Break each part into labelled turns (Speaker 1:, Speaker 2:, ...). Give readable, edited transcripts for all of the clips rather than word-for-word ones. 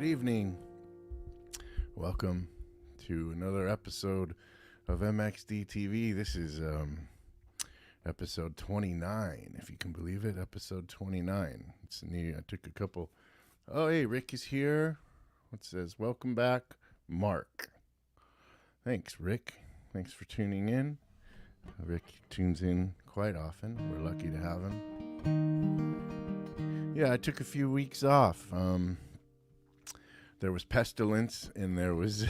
Speaker 1: Evening. Welcome to another episode of MXDTV. This is episode 29, if you can believe it. Episode 29. It's new. I took a couple. Oh, hey, Rick is here. It says, welcome back, Mark. Thanks, Rick. Thanks for tuning in. Rick tunes in quite often. We're lucky to have him. Yeah, I took a few weeks off. There was pestilence, and there was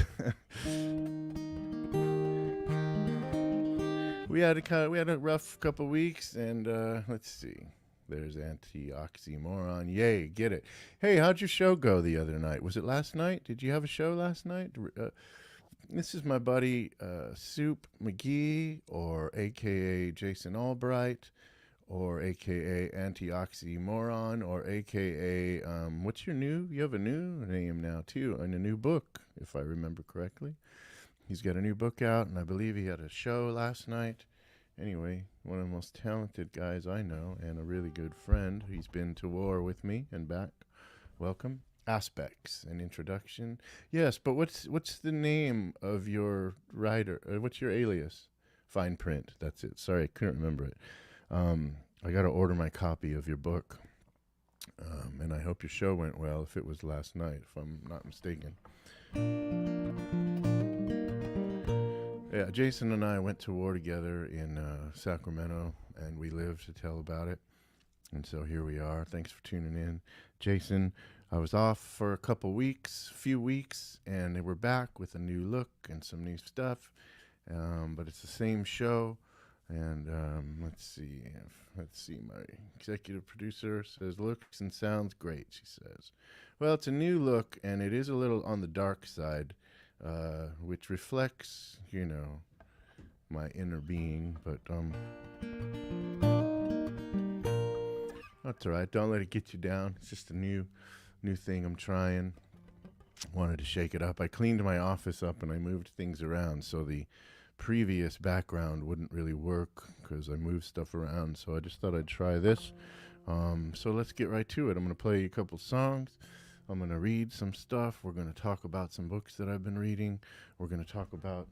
Speaker 1: we had a rough couple weeks, and let's see. There's anti-oxymoron. Yay, get it. Hey, how'd your show go the other night? Was it last night? Did you have a show last night? This is my buddy Soup McGee, or AKA Jason Albright, or AKA Anti-Oxymoron, or AKA, what's your new, you have a new name now too, and a new book, if I remember correctly. He's got a new book out, and I believe he had a show last night. Anyway, one of the most talented guys I know, and a really good friend. He's been to war with me and back. Welcome. Aspects, an introduction. Yes, but what's the name of your writer? What's your alias? Fine Print, that's it. Sorry, I couldn't remember it. I got to order my copy of your book, and I hope your show went well, if it was last night, if I'm not mistaken. Yeah, Jason and I went to war together in Sacramento, and we live to tell about it, and so here we are. Thanks for tuning in. Jason, I was off for a few weeks, and we're back with a new look and some new stuff, but it's the same show. And let's see. My executive producer says, looks and sounds great, she says. Well, it's a new look, and it is a little on the dark side, which reflects, my inner being. But that's all right. Don't let it get you down. It's just a new thing I'm trying. Wanted to shake it up. I cleaned my office up, and I moved things around, so the previous background wouldn't really work because I moved stuff around, so I just thought I'd try this. So let's get right to it. I'm going to play a couple songs. I'm going to read some stuff. We're going to talk about some books that I've been reading. We're going to talk about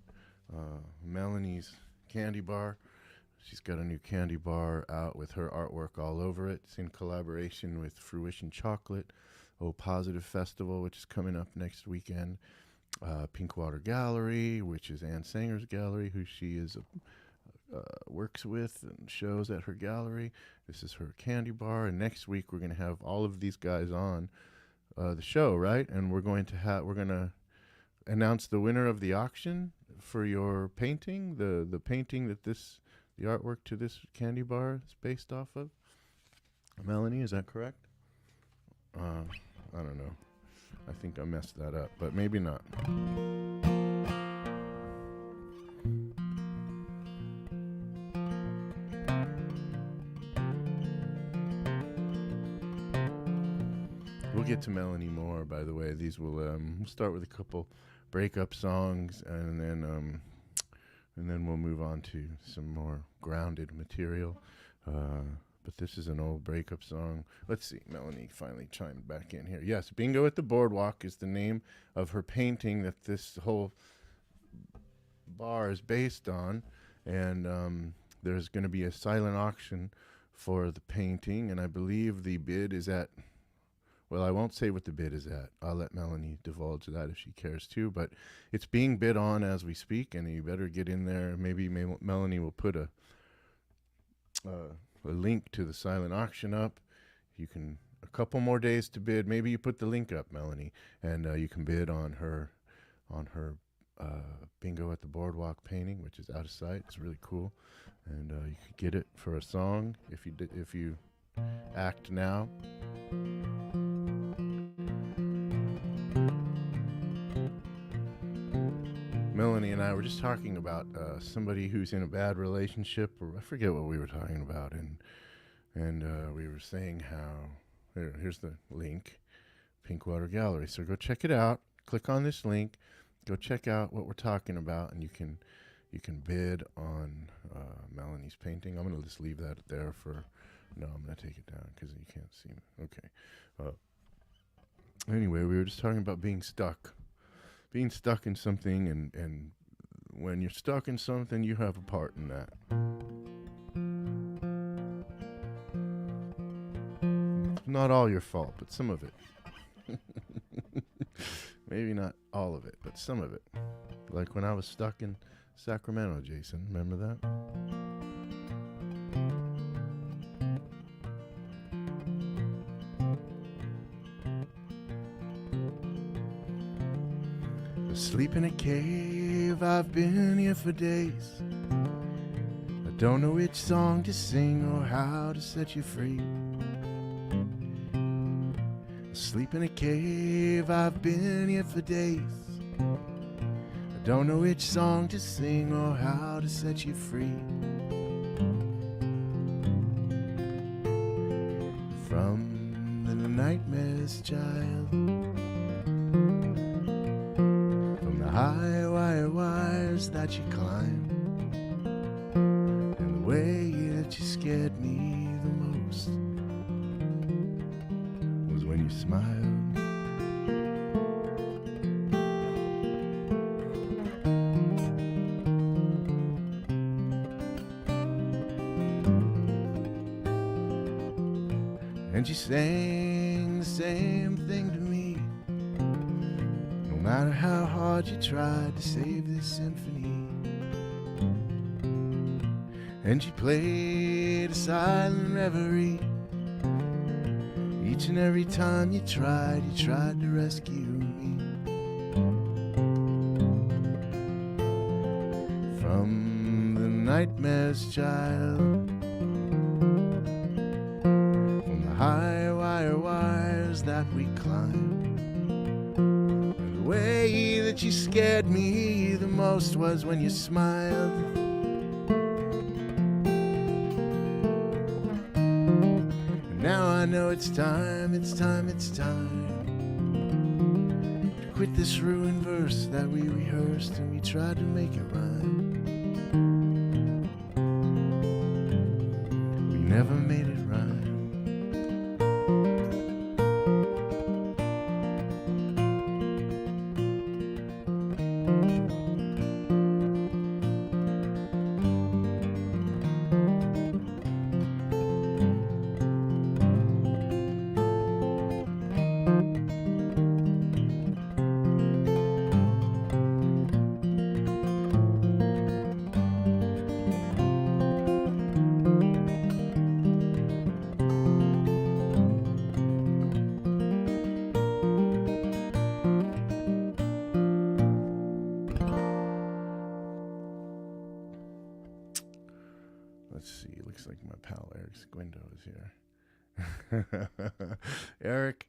Speaker 1: Melanie's candy bar. She's got a new candy bar out with her artwork all over it. It's in collaboration with Fruition Chocolate, Positive Festival, which is coming up next weekend. Pinkwater Gallery, which is Ann Sanger's gallery, who she is works with and shows at her gallery. This is her candy bar, and next week we're going to have all of these guys on the show, right? And we're going to announce the winner of the auction for your painting, the painting that the artwork to this candy bar is based off of. Melanie, is that correct? I don't know. I think I messed that up, but maybe not. We'll get to Melanie more, by the way. These will we'll start with a couple breakup songs, and then we'll move on to some more grounded material. But this is an old breakup song. Let's see. Melanie finally chimed back in here. Yes, Bingo at the Boardwalk is the name of her painting that this whole bar is based on. And there's going to be a silent auction for the painting. And I believe the bid is at, well, I won't say what the bid is at. I'll let Melanie divulge that if she cares to. But it's being bid on as we speak, and you better get in there. Maybe Melanie will put a link to the silent auction up. You can, a couple more days to bid. Maybe you put the link up, Melanie, and you can bid on her Bingo at the Boardwalk painting, which is out of sight. It's really cool, and you could get it for a song if you act now. Melanie and I were just talking about somebody who's in a bad relationship, or I forget what we were talking about, and we were saying how here's the link, Pinkwater Gallery. So go check it out. Click on this link. Go check out what we're talking about, and you can bid on Melanie's painting. I'm going to just leave that there for... No, I'm going to take it down because you can't see me. Okay. Anyway, we were just talking about being stuck. Being stuck in something, and when you're stuck in something, you have a part in that. It's not all your fault, but some of it. Maybe not all of it, but some of it. Like when I was stuck in Sacramento, Jason. Remember that? Asleep in a cave, I've been here for days. I don't know which song to sing or how to set you free. Asleep in a cave, I've been here for days. I don't know which song to sing or how to set you free. From the nightmares, child. From the high wire wires that you climb. And the way that you scared me the most was when you smiled. And you sang the same thing to me. No matter how hard you tried to save this symphony. And you played a silent reverie. Each and every time you tried to rescue me. From the nightmares, child. High wire wires that we climb. And the way that you scared me the most was when you smiled. And now I know it's time to quit this ruined verse that we rehearsed and we tried to make it rhyme. We never made it rhyme. Like my pal Eric Squindo is here. Eric,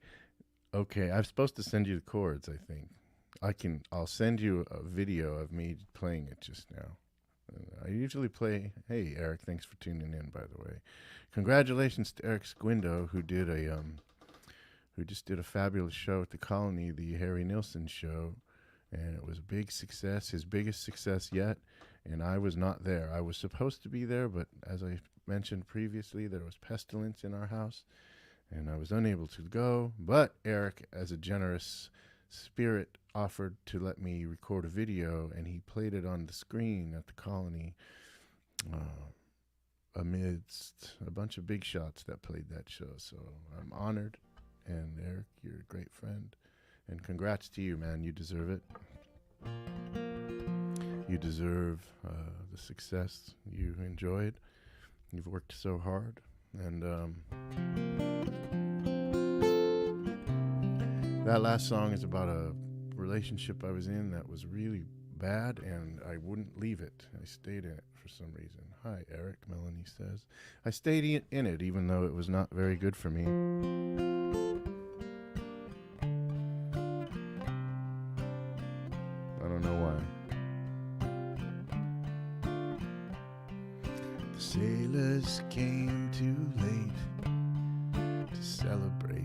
Speaker 1: okay, I'm supposed to send you the chords, I think. I'll send you a video of me playing it just now. I usually play, hey Eric, thanks for tuning in, by the way. Congratulations to Eric Squindo, who just did a fabulous show at the Colony, the Harry Nilsson show, and it was a big success, his biggest success yet. And I was not there. I was supposed to be there, but as I mentioned previously, there was pestilence in our house, and I was unable to go. But Eric, as a generous spirit, offered to let me record a video, and he played it on the screen at the Colony amidst a bunch of big shots that played that show. So I'm honored, and Eric, you're a great friend, and congrats to you, man. You deserve it. You deserve the success you enjoyed. You've worked so hard. And that last song is about a relationship I was in that was really bad, and I wouldn't leave it. I stayed in it for some reason. Hi, Eric, Melanie says. I stayed in it even though it was not very good for me. I don't know why. Sailors came too late to celebrate.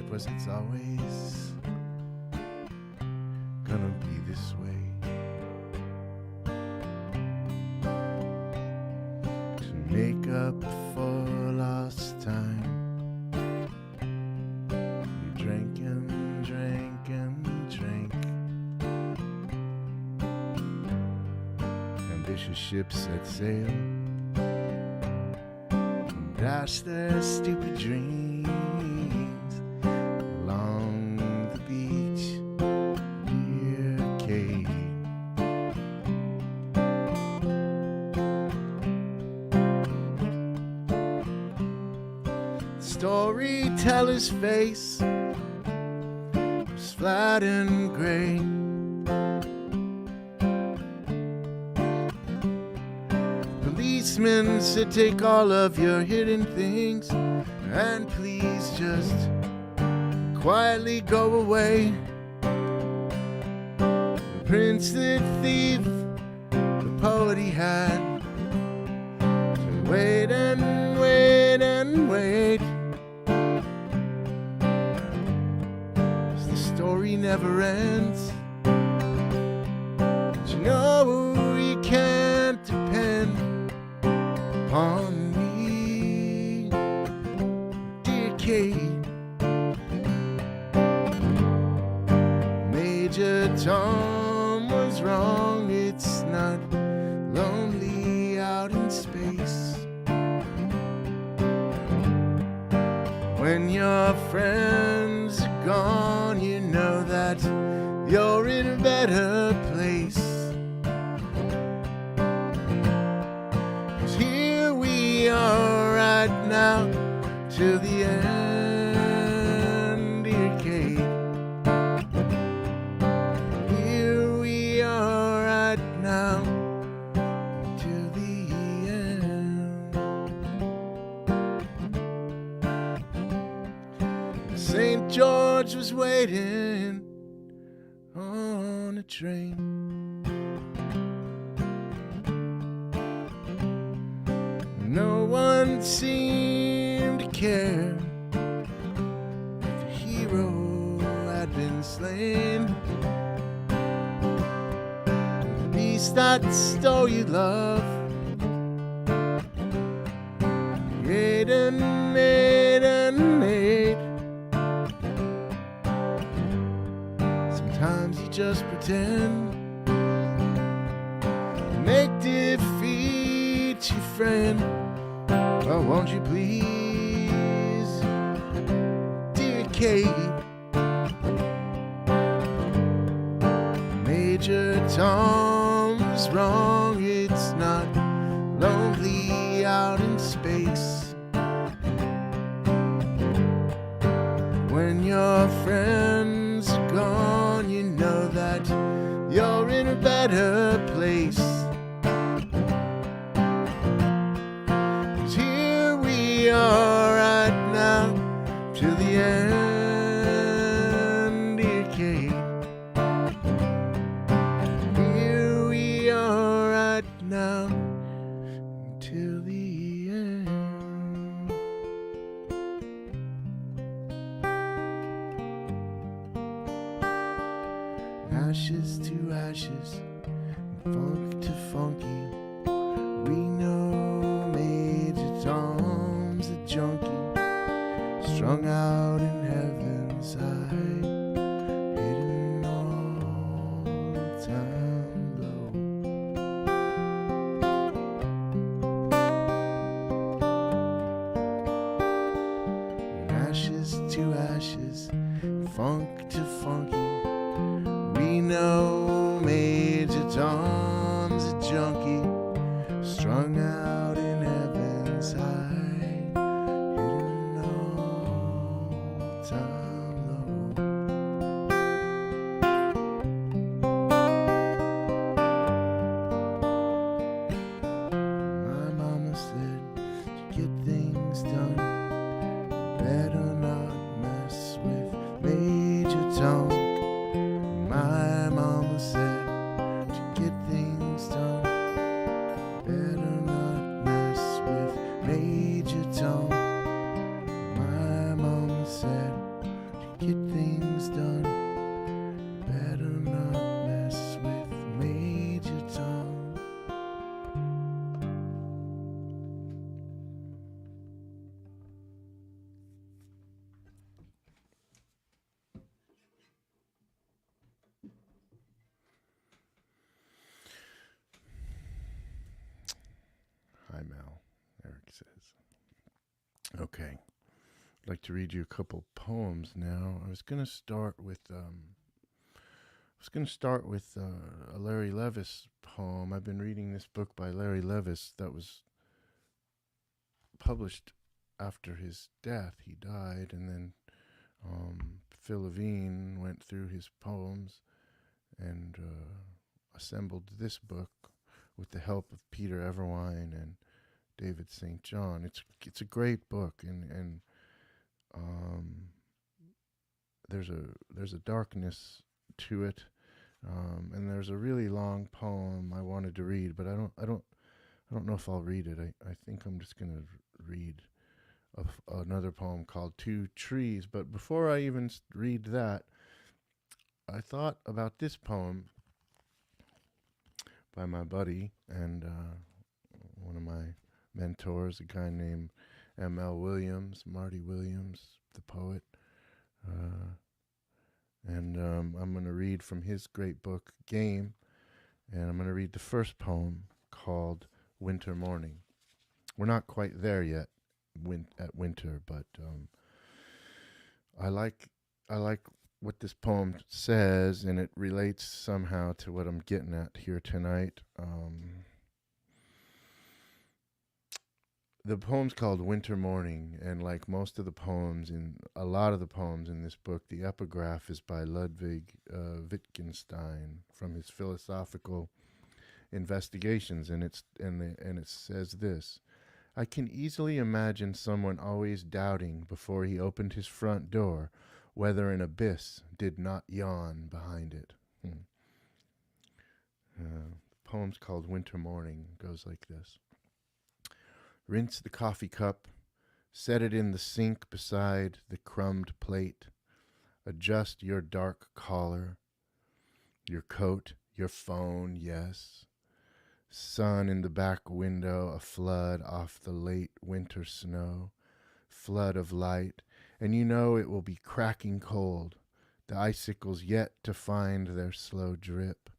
Speaker 1: said was it's always gonna be this way. To make up for lost time, you drank and drank and drank. Ambitious ships set sail and dashed their stupid dreams along the beach near Cape. Storyteller's face was flat and gray. Policeman said, take all of your hidden things and please just quietly go away. The prince, the thief, the poet, he had to wait and wait and wait. The story never ends. But you know you can't depend upon me, dear Kate. Major Tom was wrong. It's not lonely out in space. When your friends are gone, you know that you're in a better place. 'Cause here we are right now till the end, dear Kate. Here we are right now till the end. St. George was waiting on a train. No one seemed to care if the hero had been slain. The beast that stole your love, you ate and made and made. Sometimes you just pretend, make defeat your friend. Oh, won't you please, dear Kate? Major Tom's wrong. It's not lonely out in space. When your friends are gone, you know that you're in a better place. 'Cause here we are right now till the end, dear Kate. Here we are right now till the end. Ashes to ashes, funk to funky. We know Major Tom's a junkie, strung out in heaven's high, hidden all the time low. Ashes to ashes, funk to funky. We know Major Tom's a junkie, strung out in heaven's high, hidden all time low. My mama said to get things done, better not mess with Major like to read you a couple poems now. I was going to start with a Larry Levis poem. I've been reading this book by Larry Levis that was published after his death. He died, and then Phil Levine went through his poems and assembled this book with the help of Peter Everwine and David St. John. It's a great book, and there's a darkness to it, and there's a really long poem I wanted to read, but I don't know if I'll read it. I think I'm just gonna read another poem called Two Trees. But before I even read that, I thought about this poem by my buddy and one of my mentors, a guy named M.L. Williams, Marty Williams, the poet. And I'm going to read from his great book, Game, and I'm going to read the first poem called Winter Morning. We're not quite there yet at winter, but I like what this poem says, and it relates somehow to what I'm getting at here tonight. The poem's called Winter Morning, and like most of the poems a lot of the poems in this book, the epigraph is by Ludwig Wittgenstein from his philosophical investigations, and it says this: I can easily imagine someone always doubting before he opened his front door whether an abyss did not yawn behind it. The poem's called Winter Morning. It goes like this. Rinse the coffee cup, set it in the sink beside the crumbed plate. Adjust your dark collar, your coat, your phone, yes. Sun in the back window, a flood off the late winter snow. Flood of light, and you know it will be cracking cold. The icicles yet to find their slow drip.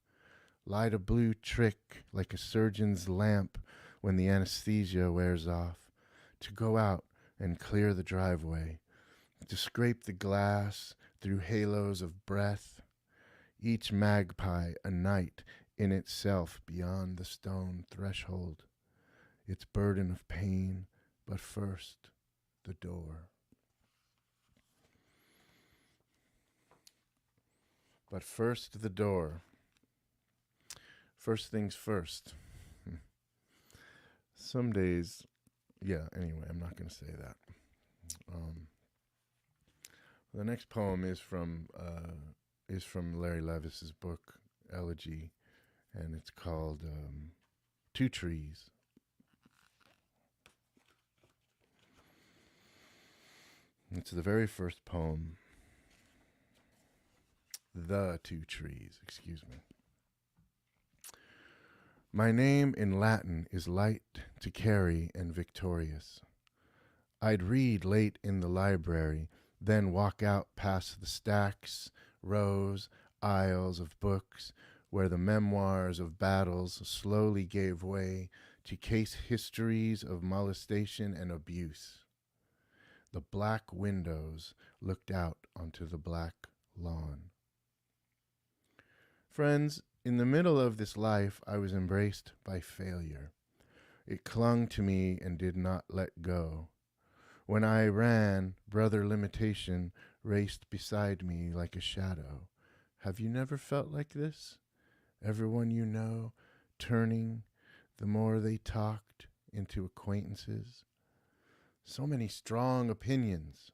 Speaker 1: Light a blue trick like a surgeon's lamp when the anesthesia wears off, to go out and clear the driveway, to scrape the glass through halos of breath, each magpie a night in itself beyond the stone threshold, its burden of pain, but first, the door. But first, the door. First things first. Some days, anyway, I'm not going to say that. The next poem is from Larry Levis's book, Elegy, and it's called Two Trees. It's the very first poem. The Two Trees, excuse me. My name in Latin is light to carry and victorious. I'd read late in the library, then walk out past the stacks, rows, aisles of books where the memoirs of battles slowly gave way to case histories of molestation and abuse. The black windows looked out onto the black lawn. Friends, in the middle of this life, I was embraced by failure. It clung to me and did not let go. When I ran, Brother Limitation raced beside me like a shadow. Have you never felt like this? Everyone you know, turning, the more they talked, into acquaintances. So many strong opinions.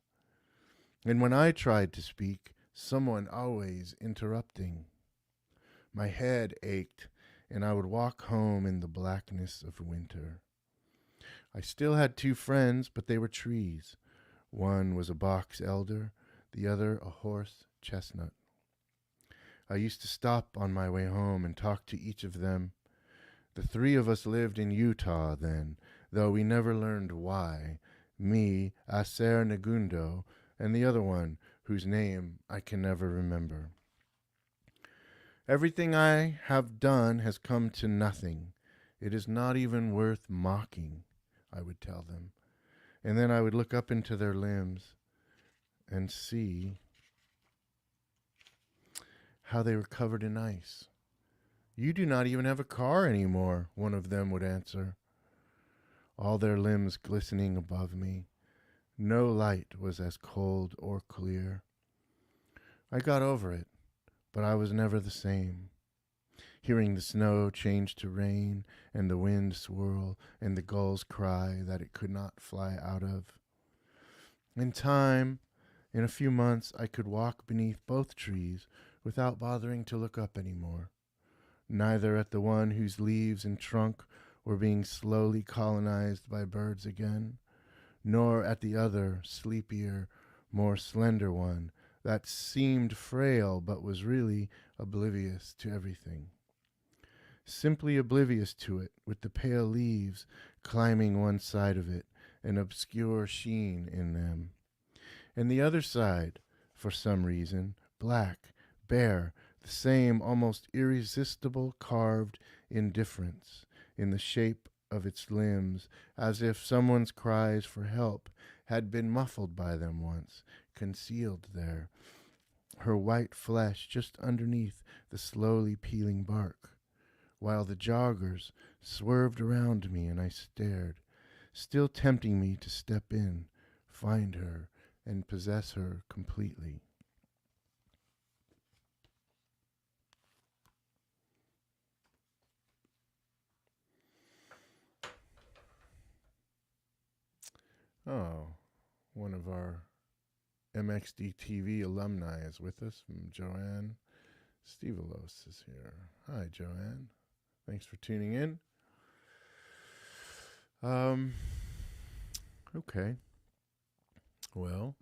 Speaker 1: And when I tried to speak, someone always interrupting. My head ached, and I would walk home in the blackness of winter. I still had two friends, but they were trees. One was a box elder, the other a horse chestnut. I used to stop on my way home and talk to each of them. The three of us lived in Utah then, though we never learned why. Me, Acer Negundo, and the other one, whose name I can never remember. Everything I have done has come to nothing. It is not even worth mocking, I would tell them. And then I would look up into their limbs. and see how they were covered in ice. "You do not even have a car anymore," one of them would answer, all their limbs glistening above me. No light was as cold or clear. I got over it, but I was never the same. Hearing the snow change to rain, and the wind swirl, and the gulls cry that it could not fly out of. In time, in a few months, I could walk beneath both trees without bothering to look up anymore, neither at the one whose leaves and trunk were being slowly colonized by birds again, nor at the other, sleepier, more slender one that seemed frail but was really oblivious to everything. Simply oblivious to it, with the pale leaves climbing one side of it, an obscure sheen in them. And the other side, for some reason, black, bare, the same almost irresistible carved indifference in the shape of its limbs, as if someone's cries for help had been muffled by them once, concealed there, her white flesh just underneath the slowly peeling bark, while the joggers swerved around me and I stared, still tempting me to step in, find her, and possess her completely. Oh, one of our MXDTV alumni is with us, from Joanne Stevelos is here. Hi, Joanne. Thanks for tuning in. Okay. Well,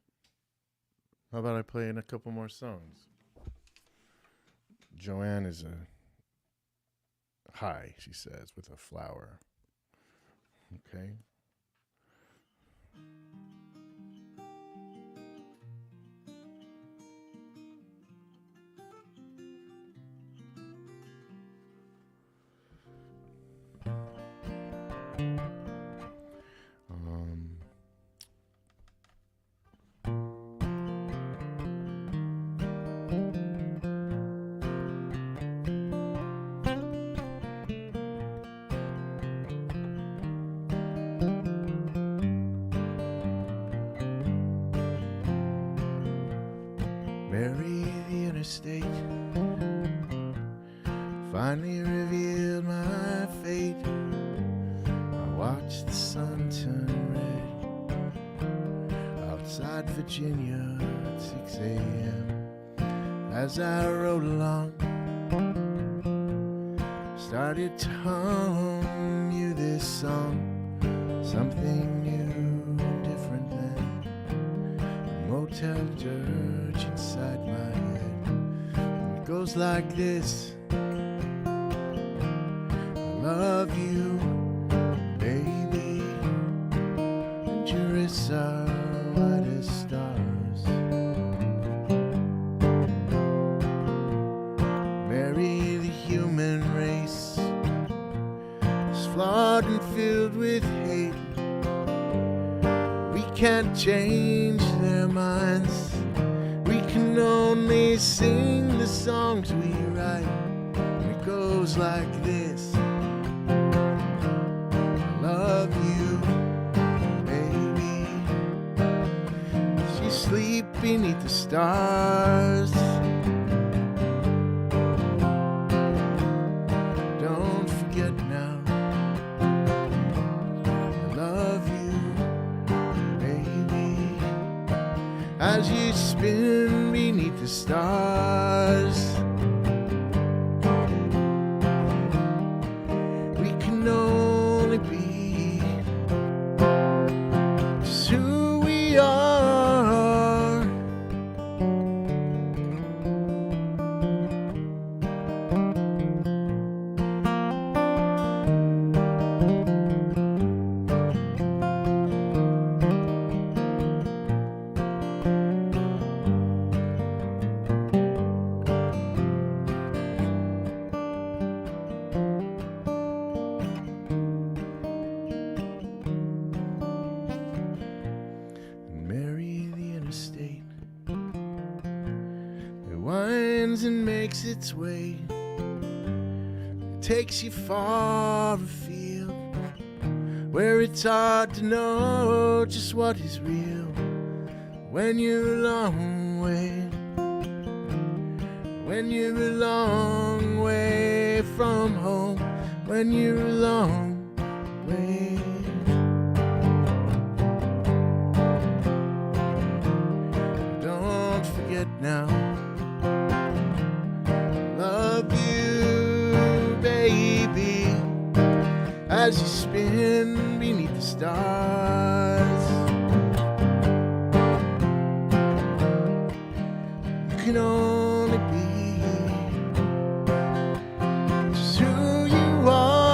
Speaker 1: how about I play in a couple more songs? Joanne is a hi, she says, with a flower. Okay. Mary, the interstate finally revealed my fate. I watched the sun turn red outside Virginia at 6 a.m. As I rode along, started to hum you this song, something new and different than the motel dirge inside my head. It goes like this: I love you, baby, and your wrists are white as stars. Mary, the human race is flawed and filled with hate. We can't change their minds, we can only sing the songs we write. And it goes like this: I love you, baby. She sleep beneath the stars. Don't forget now, I love you, baby, as you spin beneath the stars. We can only be just who we are. comes and makes its way. It takes you far afield, where it's hard to know just what is real. When you're a long way, when you're a long way from home, when you're a long way. Don't forget now, love you, baby, as you spin beneath the stars. You can only be just who you are.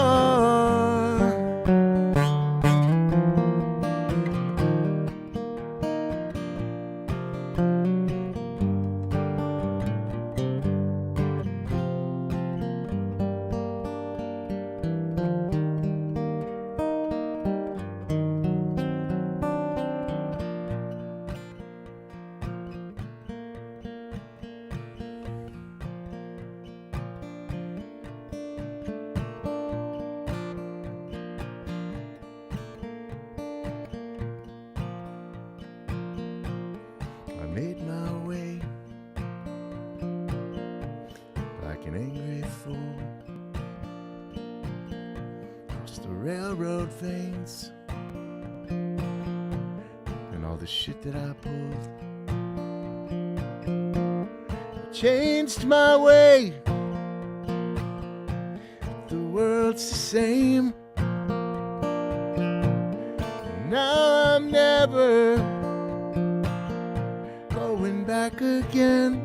Speaker 1: I made my way like an angry fool across the railroad veins and all the shit that I pulled. I changed my way, the world's the same. And now I'm never going back again.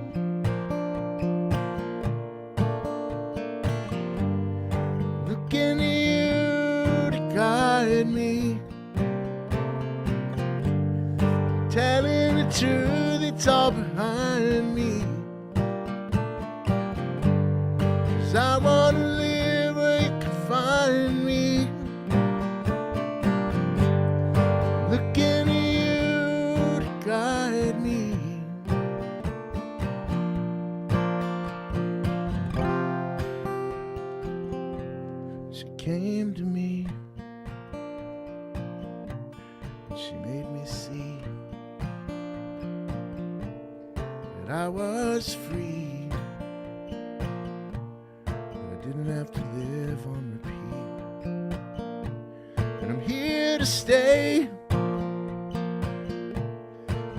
Speaker 1: Looking at you to guide me, telling the truth, it's all behind me. 'Cause I wanna live where you can find me. Looking at you to guide me. She came to me, and she made me see that I was free. I didn't have to live on repeat. And I'm here to stay,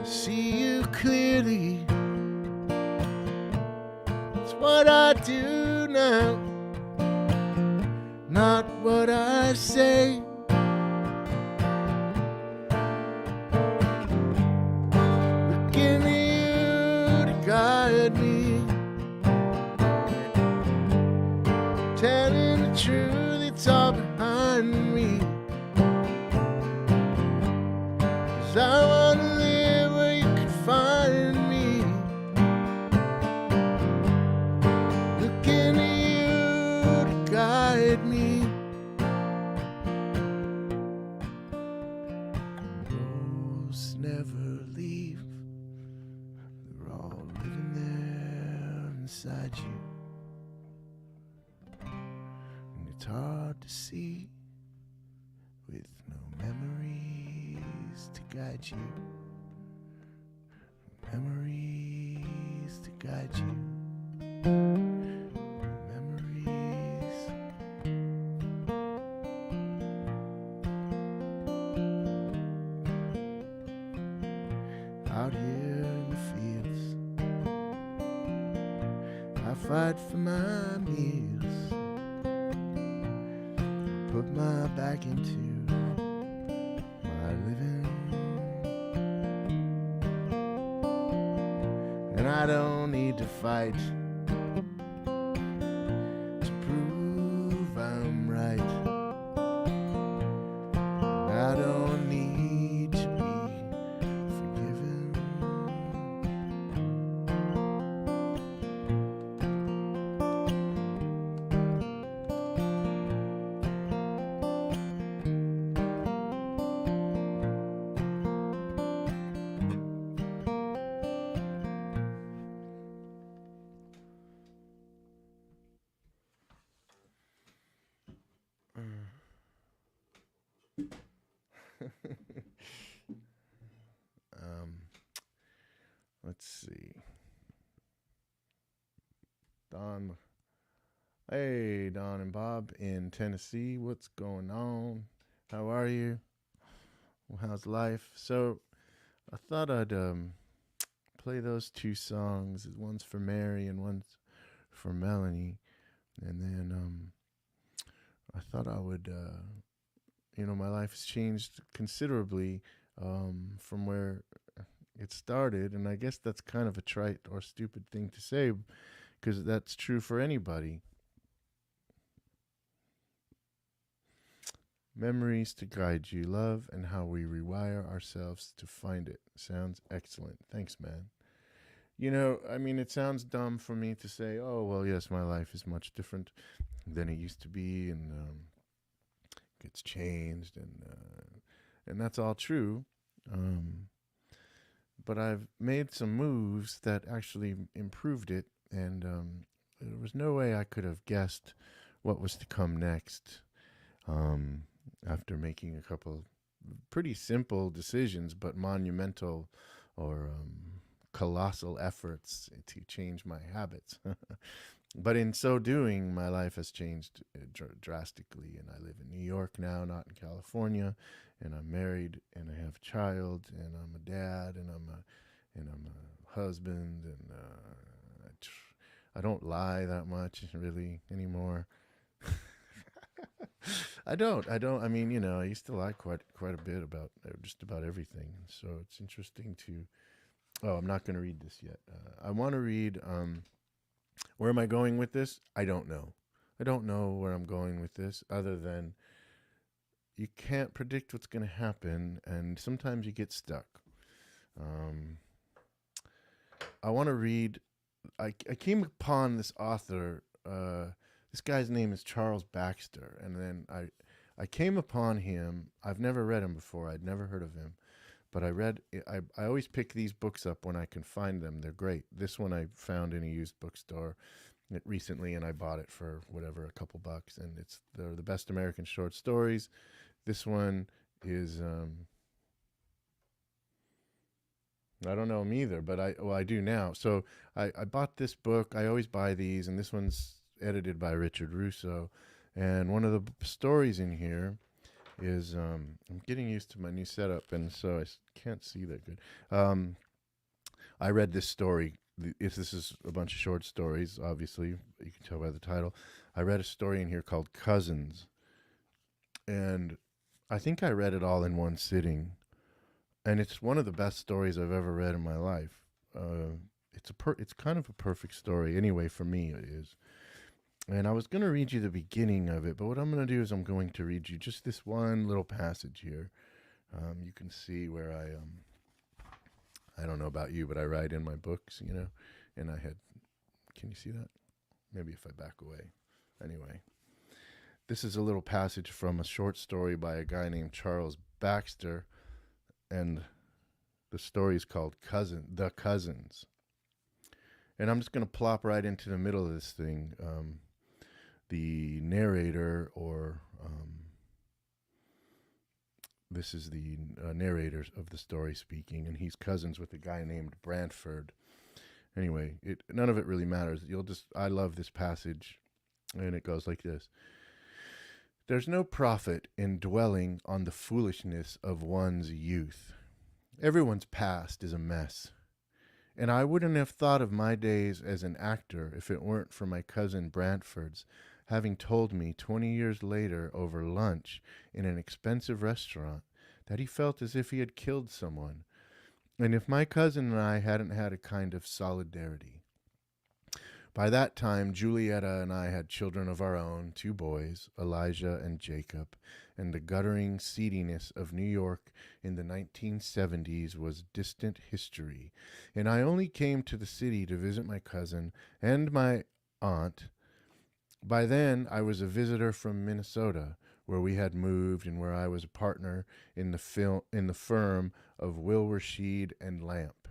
Speaker 1: see you clearly. It's what I do now, not what I say. Looking at you to guide me, telling the truth, it's all behind me. 'Cause I wanna live where you can find me. Looking at you to guide me. Ghosts never leave, they're all living there inside you. And it's hard to see with no memories to guide you. Memories to guide you. Memories. Out here in the fields, I fight for my meals, put my back into my living. And I don't need to fight to prove I'm right. And I don't need to be forgiven. Hey, Don and Bob in Tennessee. What's going on? How are you? Well, how's life? So, I thought I'd play those two songs. One's for Mary and one's for Melanie. And then I thought I would, my life has changed considerably from where it started. And I guess that's kind of a trite or stupid thing to say because that's true for anybody. Memories to guide you, love, and how we rewire ourselves to find it. Sounds excellent. Thanks, man. It sounds dumb for me to say, oh, well, yes, my life is much different than it used to be, and it's changed, and that's all true. But I've made some moves that actually improved it, and there was no way I could have guessed what was to come next. After making a couple pretty simple decisions, but monumental or colossal efforts to change my habits. But in so doing, my life has changed drastically, and I live in New York now, not in California, and I'm married, and I have a child, and I'm a dad, and I'm a husband, and I don't lie that much really anymore. I don't. I mean, I used to lie quite a bit about just about everything. So it's interesting to. Oh, I'm not going to read this yet. I want to read. Where am I going with this? I don't know. I don't know where I'm going with this, other than you can't predict what's going to happen, and sometimes you get stuck. I want to read. I came upon this author. This guy's name is Charles Baxter, and then I came upon him. I've never read him before. I'd never heard of him, but I always pick these books up when I can find them. They're great. This one I found in a used bookstore recently, and I bought it for whatever, a couple bucks, and they're the best American short stories. This one is I don't know him either, but I do now. So I bought this book. I always buy these, and this one's edited by Richard Russo. And one of the stories in here is I'm getting used to my new setup, and so I can't see that good. I read this story. This is a bunch of short stories, obviously. You can tell by the title. I read a story in here called Cousins, and I think I read it all in one sitting. And it's one of the best stories I've ever read in my life. It's kind of a perfect story. Anyway, for me, it is. And I was going to read you the beginning of it, but what I'm going to do is I'm going to read you just this one little passage here. You can see where I don't know about you, but I write in my books, and can you see that? Maybe if I back away. Anyway, this is a little passage from a short story by a guy named Charles Baxter, and the story is called The Cousins. And I'm just going to plop right into the middle of this thing. The narrator, or this is the narrator of the story speaking, and he's cousins with a guy named Brantford. Anyway, none of it really matters. I love this passage, and it goes like this. There's no profit in dwelling on the foolishness of one's youth. Everyone's past is a mess. And I wouldn't have thought of my days as an actor if it weren't for my cousin Brantford's having told me 20 years later over lunch in an expensive restaurant that he felt as if he had killed someone, and if my cousin and I hadn't had a kind of solidarity. By that time, Julietta and I had children of our own, 2 boys, Elijah and Jacob, and the guttering seediness of New York in the 1970s was distant history, and I only came to the city to visit my cousin and my aunt. By then, I was a visitor from Minnesota, where we had moved and where I was a partner in the firm of Will Rashid and Lamp.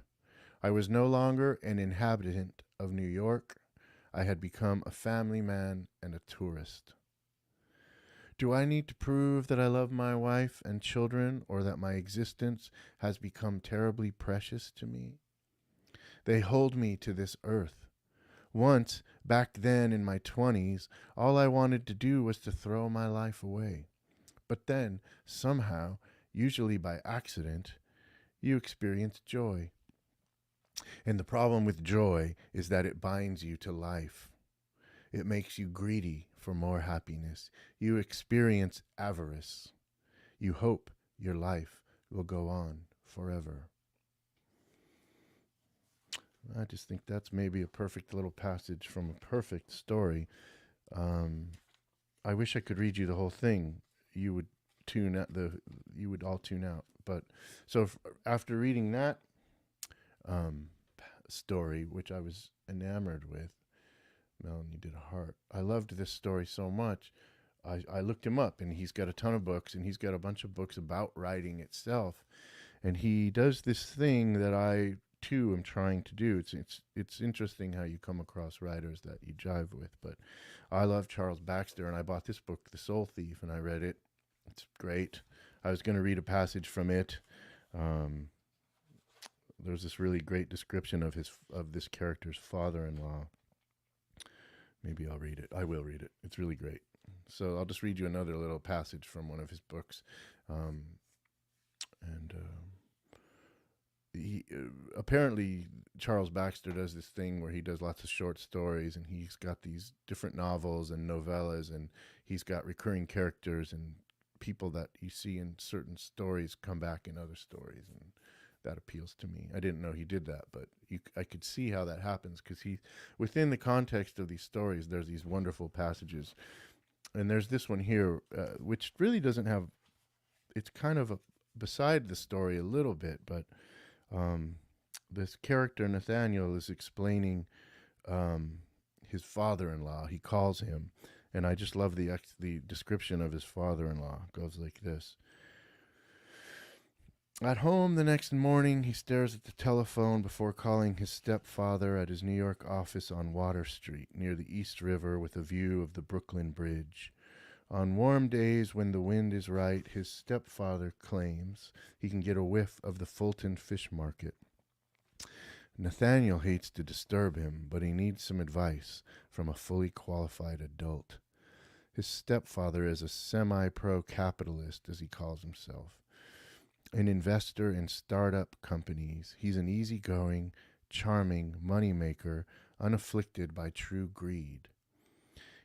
Speaker 1: I was no longer an inhabitant of New York. I had become a family man and a tourist. Do I need to prove that I love my wife and children, or that my existence has become terribly precious to me? They hold me to this earth. Once, Back then in my 20s, all I wanted to do was to throw my life away. But then, somehow, usually by accident, you experience joy. And the problem with joy is that it binds you to life. It makes you greedy for more happiness. You experience avarice. You hope your life will go on forever. I just think that's maybe a perfect little passage from a perfect story. I wish I could read you the whole thing. You would you would all tune out. But so after reading that story, which I was enamored with, Melanie did a heart. I loved this story so much. I looked him up, and he's got a ton of books, and he's got a bunch of books about writing itself. And he does this thing that I too am trying to do. It's interesting how you come across writers that you jive with. But I love Charles Baxter, and I bought this book, The Soul Thief, and I read it. It's great. I was going to read a passage from it. There's this really great description of this character's father-in-law. Maybe I'll read it. I will read it. It's really great. So I'll just read you another little passage from one of his books. Apparently Charles Baxter does this thing where he does lots of short stories, and he's got these different novels and novellas, and he's got recurring characters and people that you see in certain stories come back in other stories, and that appeals to me. I didn't know he did that, but I could see how that happens, because within the context of these stories, there's these wonderful passages. And there's this one here, which really doesn't have, it's kind of beside the story a little bit, but this character, Nathaniel, is explaining his father-in-law. He calls him, and I just love the description of his father-in-law. It goes like this. At home the next morning, he stares at the telephone before calling his stepfather at his New York office on Water Street, near the East River, with a view of the Brooklyn Bridge. On warm days when the wind is right, his stepfather claims he can get a whiff of the Fulton Fish Market. Nathaniel hates to disturb him, but he needs some advice from a fully qualified adult. His stepfather is a semi-pro capitalist, as he calls himself, an investor in startup companies. He's an easygoing, charming moneymaker, unafflicted by true greed.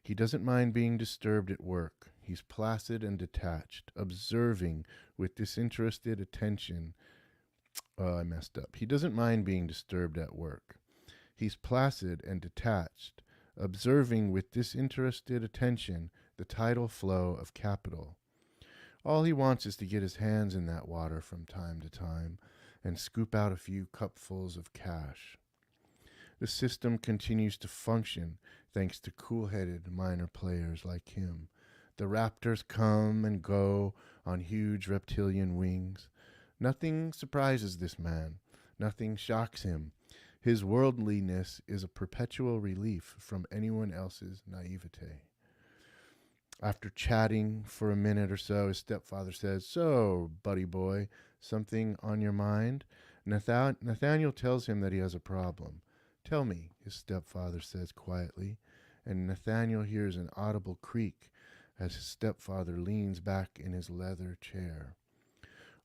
Speaker 1: He doesn't mind being disturbed at work. He's placid and detached, observing with disinterested attention. I messed up. He doesn't mind being disturbed at work. He's placid and detached, observing with disinterested attention the tidal flow of capital. All he wants is to get his hands in that water from time to time and scoop out a few cupfuls of cash. The system continues to function thanks to cool-headed minor players like him. The raptors come and go on huge reptilian wings. Nothing surprises this man. Nothing shocks him. His worldliness is a perpetual relief from anyone else's naivete. After chatting for a minute or so, his stepfather says, "So, buddy boy, something on your mind?" Nathaniel tells him that he has a problem. "Tell me," his stepfather says quietly, and Nathaniel hears an audible creak as his stepfather leans back in his leather chair.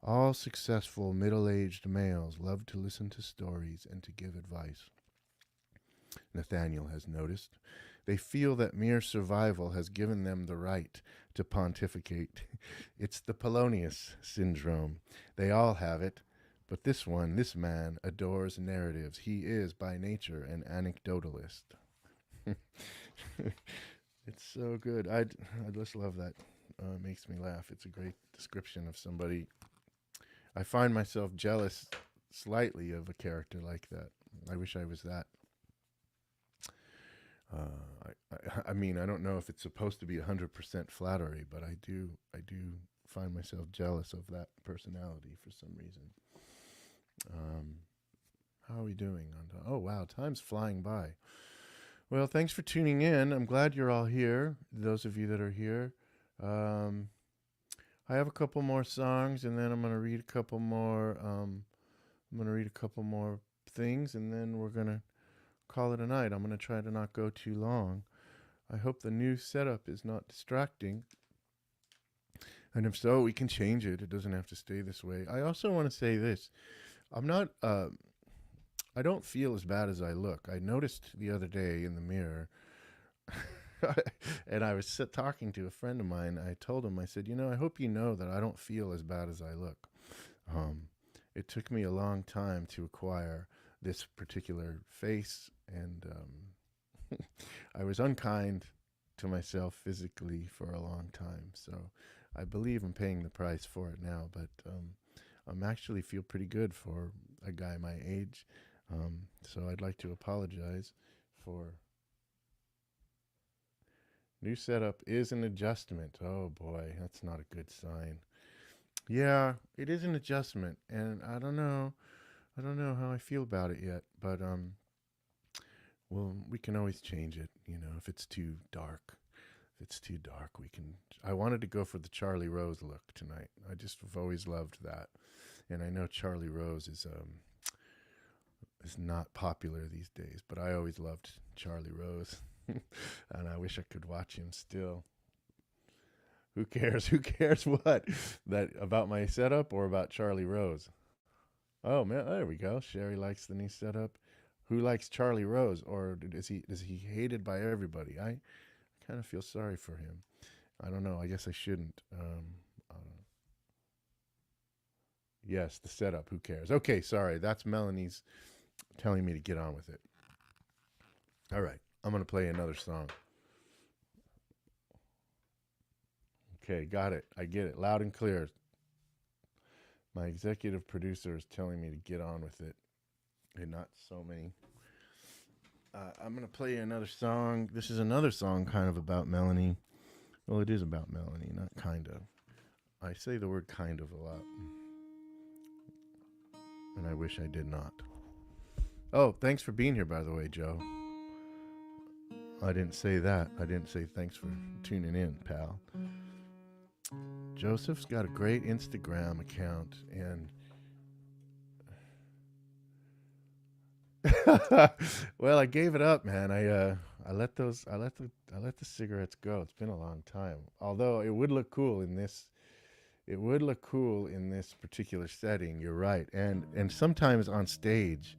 Speaker 1: All successful middle-aged males love to listen to stories and to give advice, Nathaniel has noticed. They feel that mere survival has given them the right to pontificate. It's the Polonius syndrome. They all have it, but this man, adores narratives. He is, by nature, an anecdotalist. It's so good. I just love that. It makes me laugh. It's a great description of somebody. I find myself jealous slightly of a character like that. I wish I was that. I mean, I don't know if it's supposed to be 100% flattery, but I do find myself jealous of that personality for some reason. How are we doing? Oh, wow, time's flying by. Well, thanks for tuning in. I'm glad you're all here, those of you that are here. I have a couple more songs, and then I'm going to read a couple more. I'm going to read a couple more things, and then we're going to call it a night. I'm going to try to not go too long. I hope the new setup is not distracting. And if so, we can change it. It doesn't have to stay this way. I also want to say this. I don't feel as bad as I look. I noticed the other day in the mirror, and I was talking to a friend of mine. I told him, I said, I hope you know that I don't feel as bad as I look. It took me a long time to acquire this particular face, and I was unkind to myself physically for a long time. So I believe I'm paying the price for it now, but I'm actually feel pretty good for a guy my age. So I'd like to apologize for... New setup is an adjustment. Oh boy, that's not a good sign. Yeah, it is an adjustment, and I don't know how I feel about it yet, but well, we can always change it, if it's too dark. If it's too dark, we can... I wanted to go for the Charlie Rose look tonight. I've always loved that. And I know Charlie Rose is not popular these days, but I always loved Charlie Rose. And I wish I could watch him still. Who cares? Who cares what? That about my setup or about Charlie Rose? Oh man, there we go. Sherry likes the new setup. Who likes Charlie Rose, or is he hated by everybody? I kind of feel sorry for him. I don't know. I guess I shouldn't. Yes, the setup. Who cares? Okay, sorry. That's Melanie's telling me to get on with it. All right. I'm going to play another song. Okay, got it. I get it. Loud and clear. My executive producer is telling me to get on with it. And not so many. I'm going to play another song. This is another song kind of about Melanie. Well, it is about Melanie, not kind of. I say the word kind of a lot. And I wish I did not. Oh, thanks for being here, by the way, Joe. I didn't say that. I didn't say thanks for tuning in, pal. Joseph's got a great Instagram account, and well, I gave it up, man. I let the cigarettes go. It's been a long time. Although it would look cool in this particular setting. You're right, and sometimes on stage,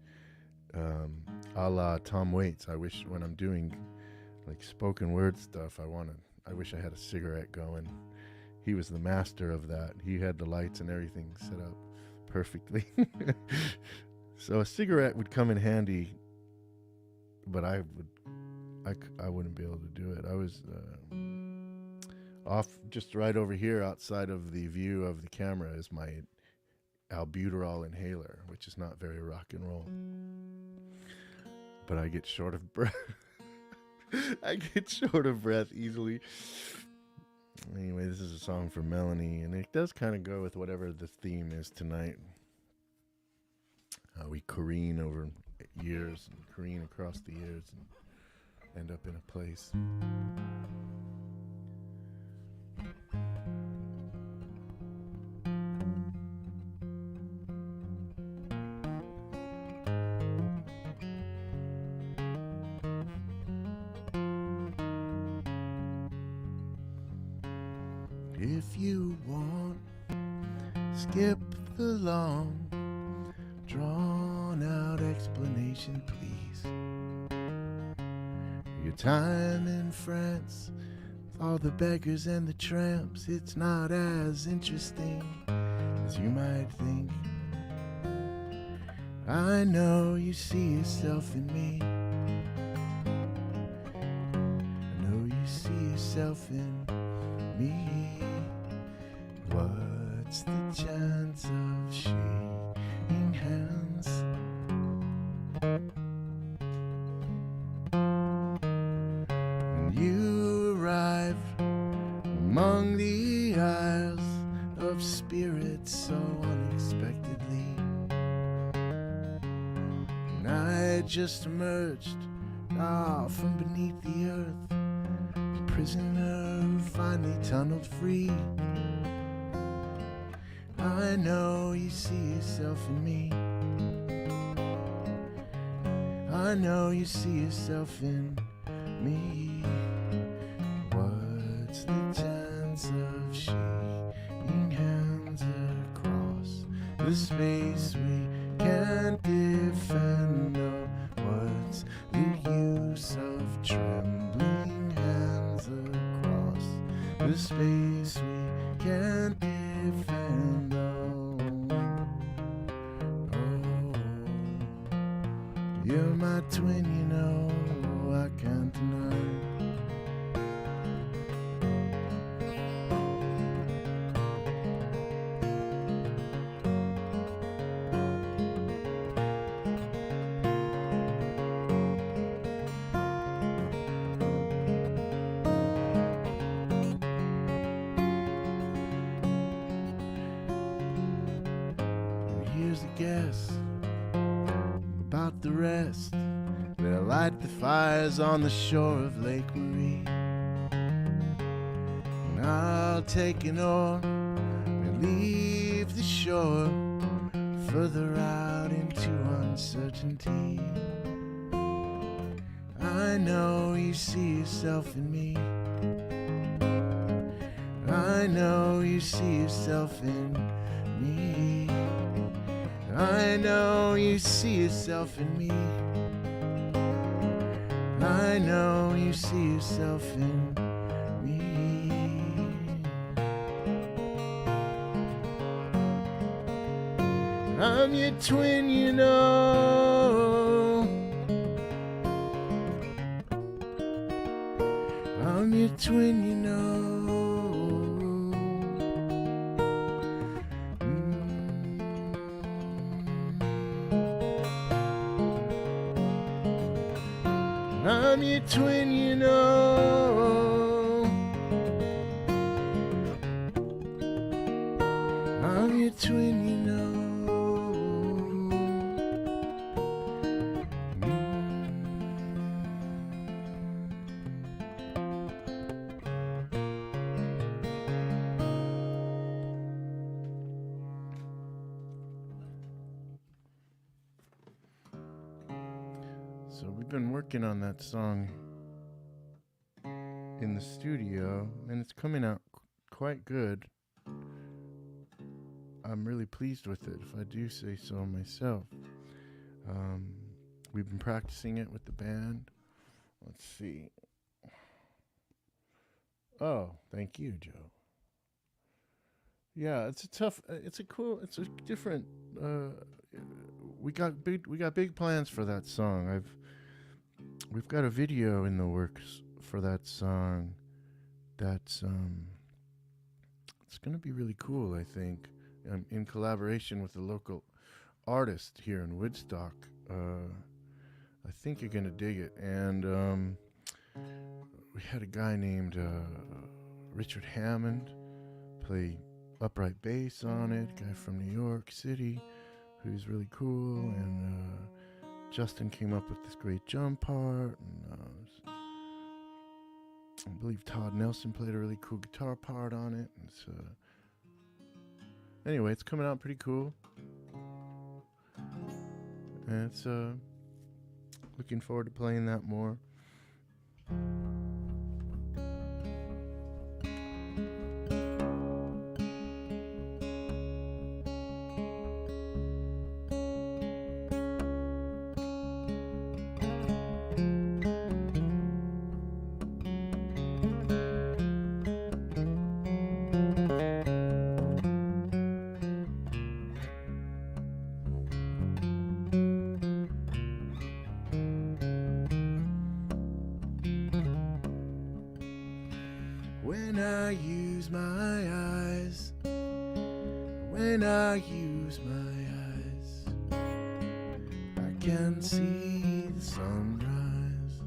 Speaker 1: a la Tom Waits. I wish when I'm doing like spoken word stuff, I wish I had a cigarette going. He was the master of that. He had the lights and everything set up perfectly. So a cigarette would come in handy, but I wouldn't be able to do it. I was off just right over here outside of the view of the camera is my albuterol inhaler, which is not very rock and roll. But I get short of breath. I get short of breath easily. Anyway, this is a song for Melanie, and it does kind of go with whatever the theme is tonight. How we careen over years, and careen across the years, and end up in a place. If you want, skip the long, drawn out explanation, please. Your time in France, with all the beggars and the tramps, it's not as interesting as you might think. I know you see yourself in me. I know you see yourself in me. What's the chance of shaking hands? And you arrive among the isles of spirits so unexpectedly. And I just emerged from beneath the earth, a prisoner who finally tunneled free. I know you see yourself in me. I know you see yourself in me. What's the chance of shaking hands across the space we can't defend? No, what's the use of trembling hands across the space we can't defend? You're my twin, you know, I can't deny. And here's a guess about the rest. They'll light the fires on the shore of Lake Marie, and I'll take an oar and leave the shore further out into uncertainty. I know you see yourself in me. I know you see yourself in me. I know you see yourself in me. I know you see yourself in me. I'm your twin, you know. I'm your twin, you know. I'm your twin, you know. I'm your twin, you know. So we've been working on that song in the studio, and it's coming out quite good. I'm really pleased with it, if I do say so myself. We've been practicing it with the band. Let's see. Oh, thank you, Joe. Yeah, it's a tough, it's a different, we got big plans for that song. We've got a video in the works for that song that's it's gonna be really cool, I think, in collaboration with a local artist here in Woodstock. I think you're gonna dig it. And we had a guy named Richard Hammond play upright bass on it, guy from New York City who's really cool, and Justin came up with this great drum part, and I believe Todd Nelson played a really cool guitar part on it. And so, anyway, it's coming out pretty cool, and it's looking forward to playing that more. When I use my eyes, when I use my eyes, I can see the sunrise,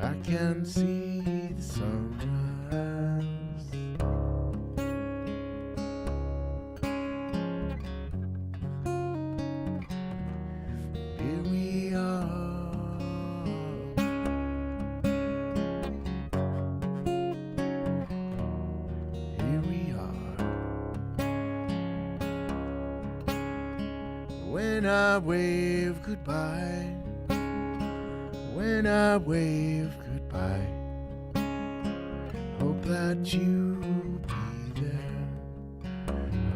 Speaker 1: I can see the sunrise. Here we are, here we are. When I wave goodbye, when I wave goodbye. Hope that you'll be there.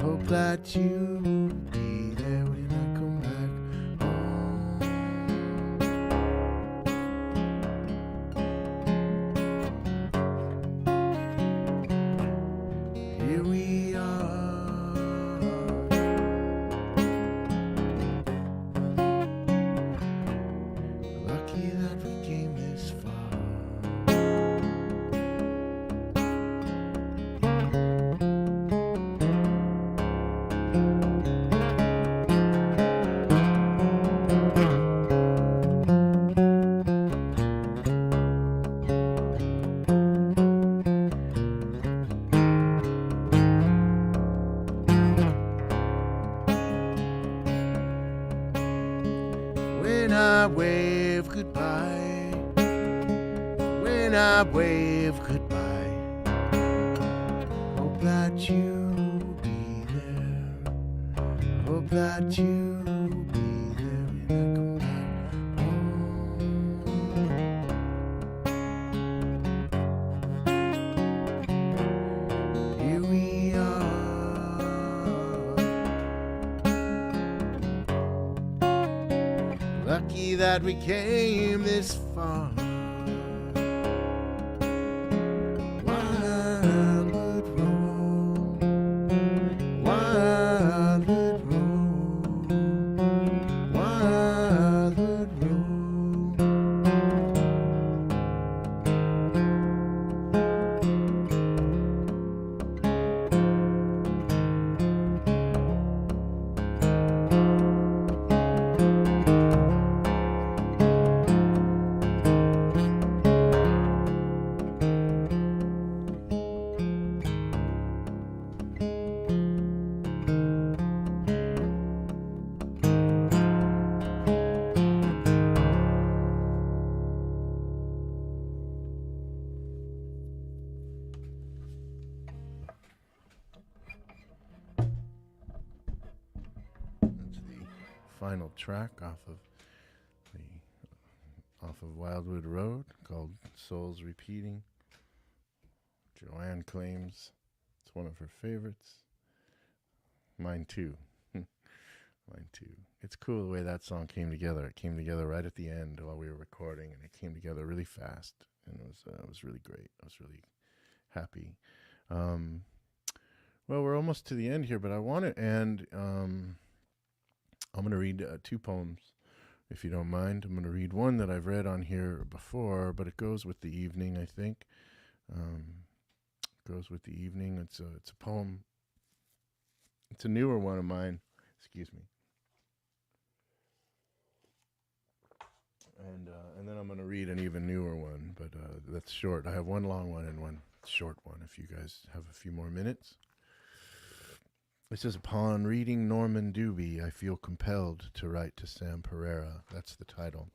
Speaker 1: Hope that you'll be there when I come back home. Here we are, lucky that we came this far. When I wave goodbye, when I wave goodbye, hope that you'll be there. Hope that you'll be there when I come back home. Here we are, lucky that we came this far. Wildwood Road, Wildwood Road, Wildwood Road. That's the final track off of Wildwood Road, called Souls Repeating. Joanne claims it's one of her favorites. Mine too. Mine too. It's cool the way that song came together. It came together right at the end while we were recording, and it came together really fast, and it was really great. I was really happy. Well, we're almost to the end here, but I want to end. I'm going to read 2 poems, if you don't mind. I'm going to read one that I've read on here before, but it goes with the evening, I think. Goes with the evening. It's a poem. It's a newer one of mine. Excuse me. And then I'm going to read an even newer one, but that's short. I have one long one and one short one, if you guys have a few more minutes. It says, upon reading Norman Doobie, I feel compelled to write to Sam Pereira. That's the title.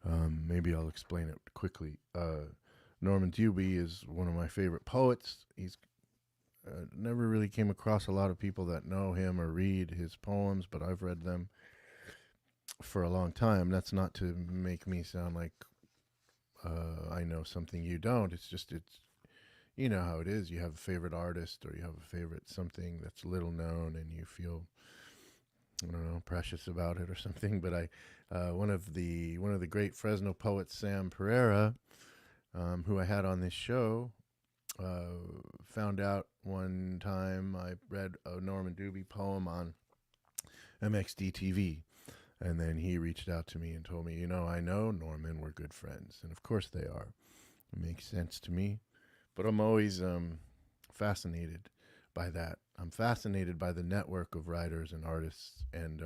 Speaker 1: Maybe I'll explain it quickly. Norman Doobie is one of my favorite poets. He's never really came across a lot of people that know him or read his poems, but I've read them for a long time. That's not to make me sound like I know something you don't. It's you know how it is. You have a favorite artist, or you have a favorite something that's little known, and you feel, I don't know, precious about it or something. But one of the great Fresno poets, Sam Pereira, who I had on this show, found out one time I read a Norman Doobie poem on MXDTV. And then he reached out to me and told me, I know Norman, we're good friends. And of course they are. It makes sense to me. But I'm always fascinated by that. I'm fascinated by the network of writers and artists. And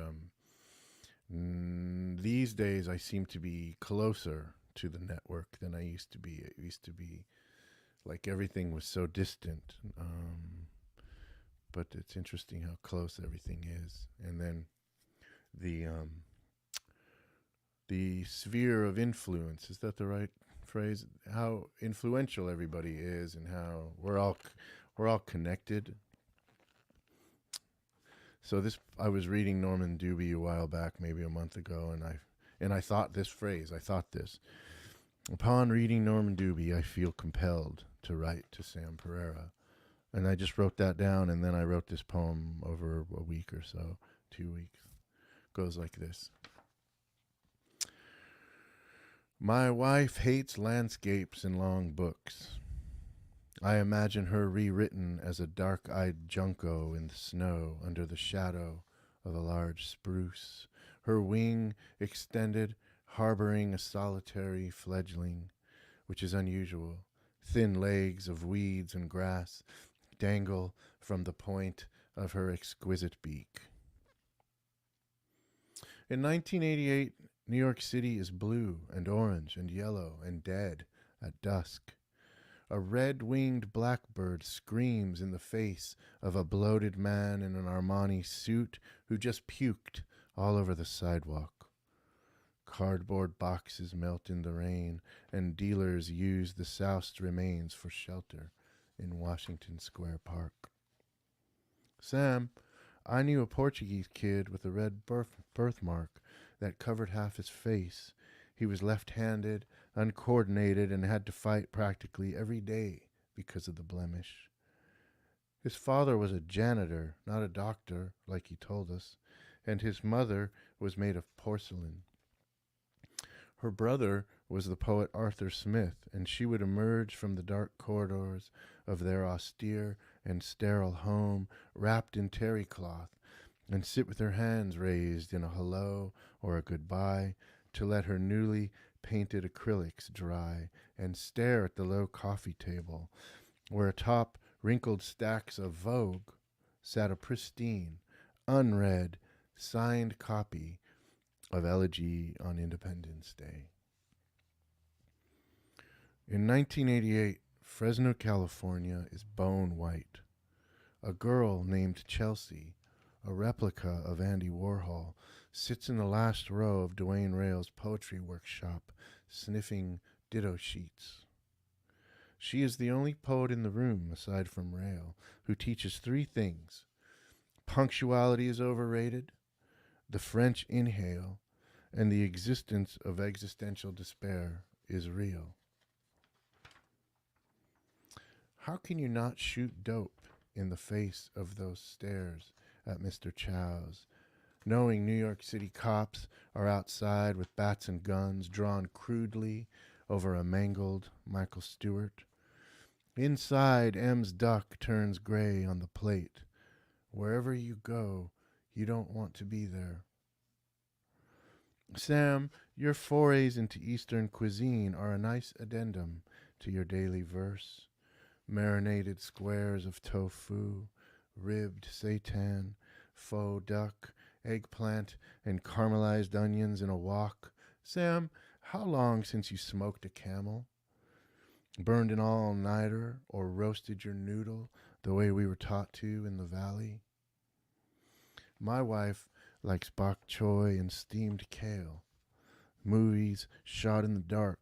Speaker 1: these days I seem to be closer to the network than I used to be. It used to be like everything was so distant. But it's interesting how close everything is. And then the sphere of influence, is that the right phrase? How influential everybody is, and how we're all connected. So I was reading Norman Doobie a while back, maybe a month ago, and And I thought this phrase, upon reading Norman Doobie, I feel compelled to write to Sam Pereira. And I just wrote that down, and then I wrote this poem over a week or so, 2 weeks. Goes like this. My wife hates landscapes and long books. I imagine her rewritten as a dark-eyed junco in the snow under the shadow of a large spruce, her wing extended, harboring a solitary fledgling, which is unusual. Thin legs of weeds and grass dangle from the point of her exquisite beak. In 1988, New York City is blue and orange and yellow and dead at dusk. A red-winged blackbird screams in the face of a bloated man in an Armani suit who just puked all over the sidewalk. Cardboard boxes melt in the rain, and dealers use the soused remains for shelter in Washington Square Park. Sam, I knew a Portuguese kid with a red birthmark that covered half his face. He was left-handed, uncoordinated, and had to fight practically every day because of the blemish. His father was a janitor, not a doctor, like he told us, and his mother was made of porcelain. Her brother was the poet Arthur Smith, and she would emerge from the dark corridors of their austere and sterile home, wrapped in terry cloth, and sit with her hands raised in a hello or a goodbye to let her newly painted acrylics dry, and stare at the low coffee table, where atop wrinkled stacks of Vogue sat a pristine, unread, signed copy of Elegy on Independence Day. In 1988, Fresno, California is bone white. A girl named Chelsea, a replica of Andy Warhol, sits in the last row of Dwayne Rail's poetry workshop, sniffing ditto sheets. She is the only poet in the room, aside from Rail, who teaches 3 things. Punctuality is overrated, the French inhale, and the existence of existential despair is real. How can you not shoot dope in the face of those stares at Mr. Chow's, knowing New York City cops are outside with bats and guns drawn crudely over a mangled Michael Stewart? Inside, M's duck turns gray on the plate. Wherever you go, you don't want to be there. Sam, your forays into Eastern cuisine are a nice addendum to your daily verse. Marinated squares of tofu, ribbed seitan, faux duck, eggplant, and caramelized onions in a wok. Sam, how long since you smoked a camel? Burned an all-nighter or roasted your noodle the way we were taught to in the valley? My wife likes bok choy and steamed kale. Movies shot in the dark.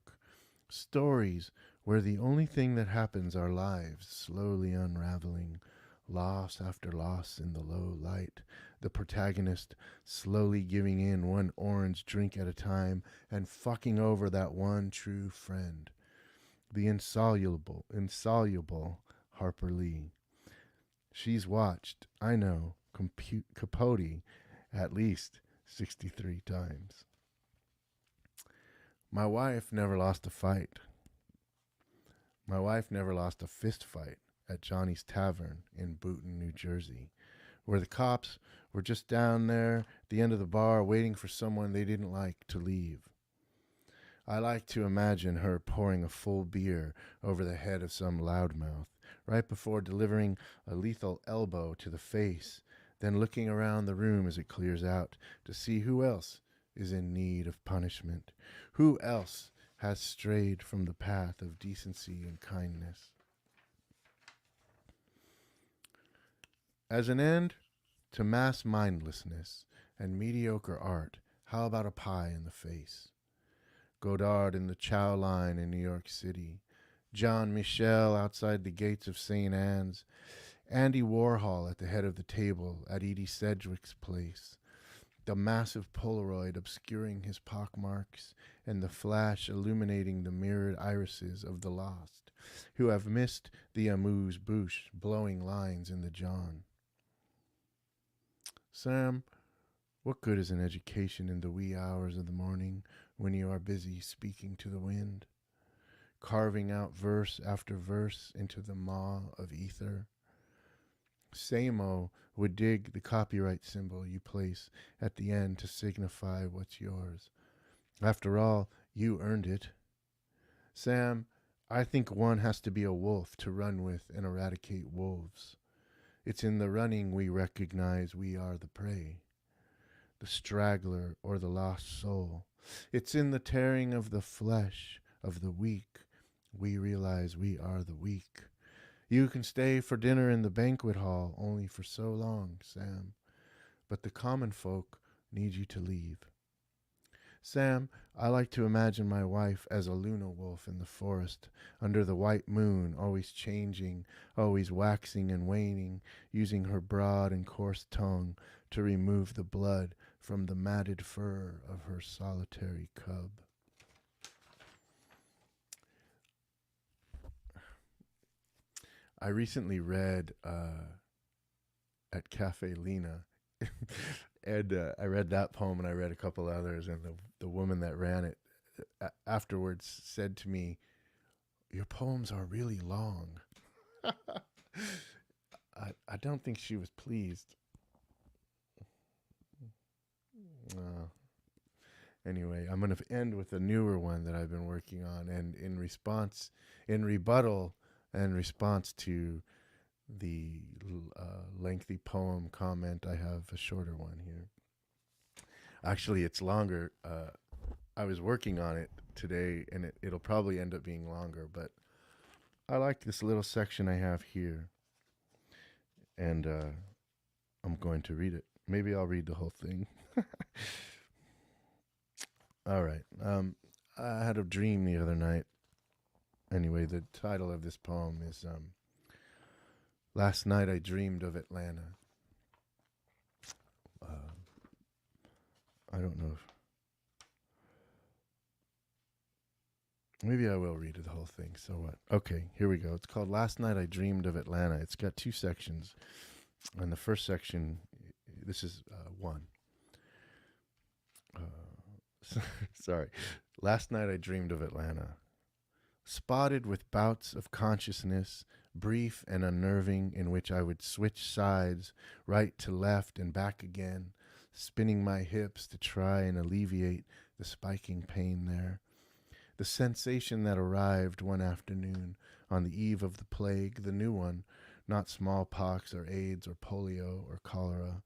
Speaker 1: Stories where the only thing that happens are lives slowly unraveling, loss after loss in the low light, the protagonist slowly giving in one orange drink at a time and fucking over that one true friend, the insoluble Harper Lee. She's watched, I know, Capote at least 63 times. My wife never lost a fight. My wife never lost a fist fight at Johnny's Tavern in Boonton, New Jersey, where the cops were just down there at the end of the bar waiting for someone they didn't like to leave. I like to imagine her pouring a full beer over the head of some loudmouth right before delivering a lethal elbow to the face, then looking around the room as it clears out to see who else is in need of punishment, who else has strayed from the path of decency and kindness. As an end to mass mindlessness and mediocre art, how about a pie in the face? Godard in the Chow line in New York City, John Michel outside the gates of St. Anne's, Andy Warhol at the head of the table at Edie Sedgwick's place, the massive Polaroid obscuring his pockmarks, and the flash illuminating the mirrored irises of the lost, who have missed the amuse-bouche blowing lines in the John. Sam, what good is an education in the wee hours of the morning when you are busy speaking to the wind, carving out verse after verse into the maw of ether? Samo would dig the copyright symbol you place at the end to signify what's yours. After all, you earned it. Sam, I think one has to be a wolf to run with and eradicate wolves. It's in the running we recognize we are the prey, the straggler or the lost soul. It's in the tearing of the flesh of the weak we realize we are the weak. You can stay for dinner in the banquet hall only for so long, Sam, but the common folk need you to leave. Sam, I like to imagine my wife as a Luna wolf in the forest, under the white moon, always changing, always waxing and waning, using her broad and coarse tongue to remove the blood from the matted fur of her solitary cub. I recently read at Cafe Lena, and I read that poem, and I read a couple others, and the woman that ran it afterwards said to me, "Your poems are really long." I don't think she was pleased. Anyway, I'm going to end with a newer one that I've been working on, and in rebuttal and response to the lengthy poem comment, I have a shorter one here. Actually, it's longer. I was working on it today, and it'll probably end up being longer, but I like this little section I have here, and I'm going to read it. Maybe I'll read the whole thing. All right. I had a dream the other night. Anyway, the title of this poem is Last Night I Dreamed of Atlanta. I don't know if... Maybe I will read the whole thing, so what? Okay, here we go. It's called Last Night I Dreamed of Atlanta. It's got two sections. And the first section, this is one. Sorry. Last night I dreamed of Atlanta. Spotted with bouts of consciousness, brief and unnerving, in which I would switch sides, right to left and back again, spinning my hips to try and alleviate the spiking pain there. The sensation that arrived one afternoon on the eve of the plague, the new one, not smallpox or AIDS or polio or cholera.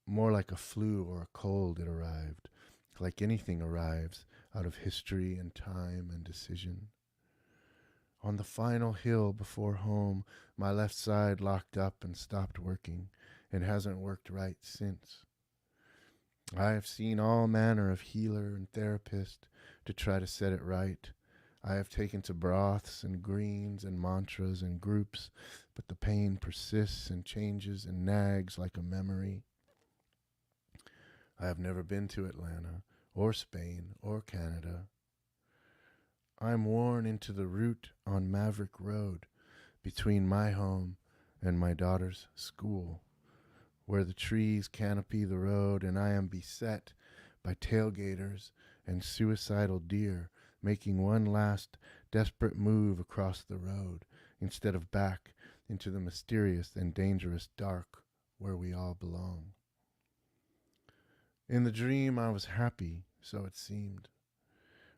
Speaker 1: More like a flu or a cold it arrived, like anything arrives out of history and time and decision. On the final hill before home, my left side locked up and stopped working, and hasn't worked right since. I have seen all manner of healer and therapist to try to set it right. I have taken to broths and greens and mantras and groups, but the pain persists and changes and nags like a memory. I have never been to Atlanta or Spain or Canada. I'm worn into the route on Maverick Road between my home and my daughter's school, where the trees canopy the road, and I am beset by tailgaters and suicidal deer making one last desperate move across the road instead of back into the mysterious and dangerous dark where we all belong. In the dream I was happy, so it seemed.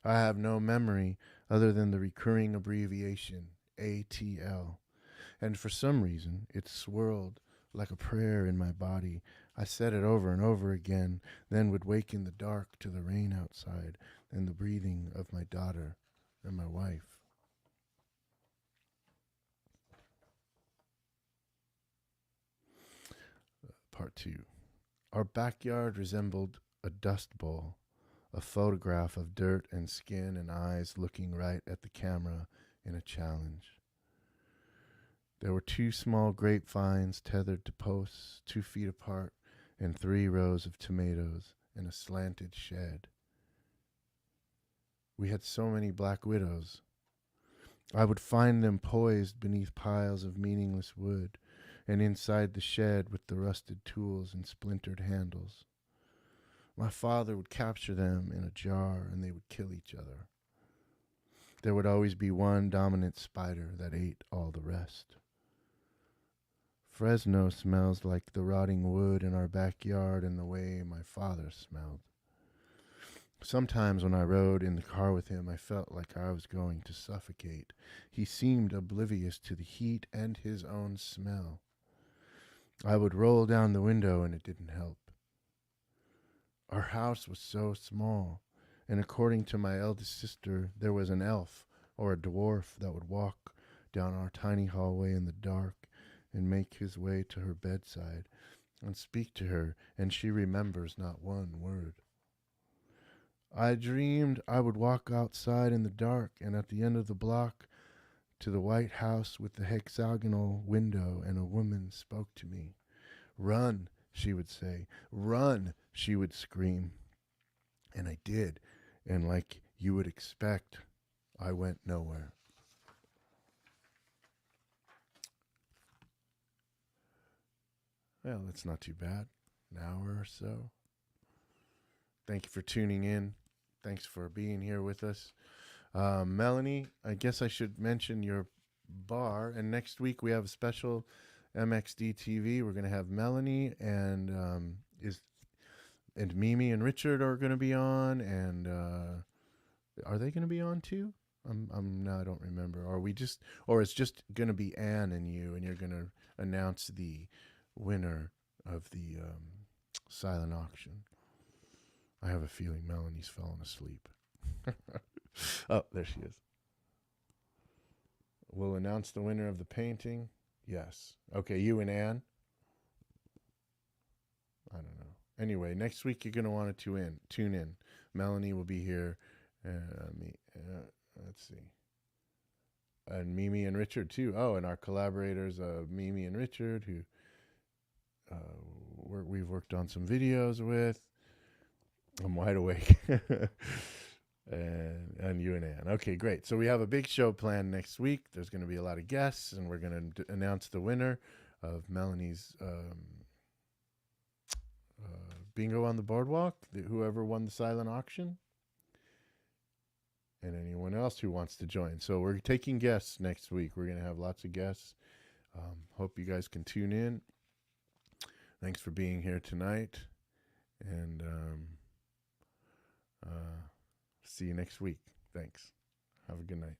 Speaker 1: I have no memory other than the recurring abbreviation, ATL, and for some reason it swirled like a prayer in my body. I said it over and over again, then would wake in the dark to the rain outside and the breathing of my daughter and my wife. Part 2. Our backyard resembled a dust bowl, a photograph of dirt and skin and eyes looking right at the camera in a challenge. There were 2 small grapevines tethered to posts 2 feet apart and 3 rows of tomatoes and a slanted shed. We had so many black widows. I would find them poised beneath piles of meaningless wood and inside the shed with the rusted tools and splintered handles. My father would capture them in a jar and they would kill each other. There would always be one dominant spider that ate all the rest. Fresno smells like the rotting wood in our backyard and the way my father smelled. Sometimes when I rode in the car with him, I felt like I was going to suffocate. He seemed oblivious to the heat and his own smell. I would roll down the window and it didn't help. Our house was so small, and according to my eldest sister, there was an elf or a dwarf that would walk down our tiny hallway in the dark and make his way to her bedside and speak to her, and she remembers not one word. I dreamed I would walk outside in the dark and at the end of the block to the white house with the hexagonal window, and a woman spoke to me. "Run," she would say. "Run," she would scream. And I did, and like you would expect, I went nowhere. Well, that's not too bad. An hour or so. Thank you for tuning in. Thanks for being here with us. Melanie, I guess I should mention your bar. And next week we have a special MXDTV. We're going to have Melanie and Mimi and Richard are going to be on. And are they going to be on too? I don't remember. Or it's just going to be Anne and you, and you're going to announce the winner of the silent auction. I have a feeling Melanie's fallen asleep. Oh, there she is. We'll announce the winner of the painting. Yes. Okay, you and Anne. I don't know. Anyway, next week you're going to want to tune in. Melanie will be here. Let's see. And Mimi and Richard too. Oh, and our collaborators, Mimi and Richard, who we've worked on some videos with. I'm wide awake. and you and Anne. Okay, great. So we have a big show planned next week. There's going to be a lot of guests, and we're going to announce the winner of Melanie's bingo on the boardwalk, whoever won the silent auction, and anyone else who wants to join. So we're taking guests next week. We're going to have lots of guests. Hope you guys can tune in. Thanks for being here tonight. And see you next week. Thanks. Have a good night.